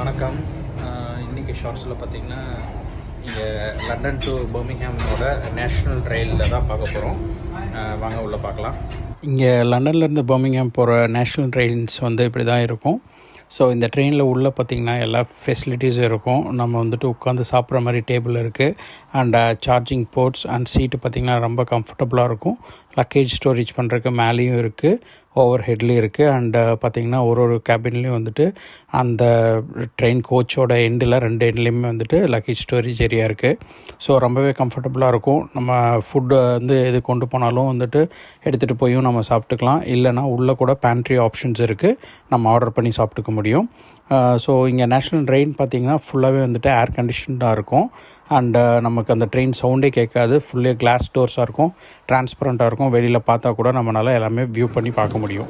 வணக்கம். இன்றைக்கி ஷார்ட்ஸில் பார்த்திங்கன்னா இங்கே லண்டன் டு பர்மிங்ஹாமோட நேஷ்னல் ரயிலில் தான் பார்க்க போகிறோம். வாங்க உள்ளே பார்க்கலாம். இங்கே லண்டன்லேருந்து பர்மிங்ஹாம் போகிற நேஷ்னல் ட்ரெயின்ஸ் இப்படி தான் இருக்கும். ஸோ இந்த ட்ரெயினில் உள்ளே பார்த்திங்கன்னா எல்லா ஃபெசிலிட்டிஸும் இருக்கும். நம்ம உட்காந்து சாப்பிட்ற மாதிரி டேபிள் இருக்குது. அண்ட் சார்ஜிங் போர்ட்ஸ் அண்ட் சீட்டு பார்த்திங்கன்னா ரொம்ப கம்ஃபர்டபுளாக இருக்கும். லக்கேஜ் ஸ்டோரேஜ் பண்ணுறதுக்கு மேலேயும் இருக்குது, ஓவர் ஹெட்லேயும் இருக்குது. அண்டு பார்த்திங்கன்னா ஒரு கேபின்லேயும் அந்த ட்ரெயின் கோச்சோட எண்டில் 2 எண்ட்லேயுமே லக்கேஜ் ஸ்டோரேஜ் ஏரியா இருக்குது. ஸோ ரொம்பவே கம்ஃபர்டபுளாக இருக்கும். நம்ம ஃபுட்டு எது கொண்டு போனாலும் எடுத்துகிட்டு போயும் நம்ம சாப்பிட்டுக்கலாம். இல்லைனா உள்ளே கூட பேண்ட்ரி ஆப்ஷன்ஸ் இருக்குது, நம்ம ஆர்டர் பண்ணி சாப்பிட்டுக்க முடியும். ஸோ இங்கே நேஷ்னல் ட்ரெயின் பார்த்திங்கன்னா ஃபுல்லாகவே ஏர் கண்டிஷன்டாக இருக்கும். அண்டு நமக்கு அந்த ட்ரெயின் சவுண்டே கேட்காது. ஃபுல்லே கிளாஸ் டோர்ஸாக இருக்கும், டிரான்ஸ்பரண்ட்டாக இருக்கும். வெளியில் பார்த்தா கூட நம்மளால் எல்லாமே வியூ பண்ணி பார்க்க முடியும்.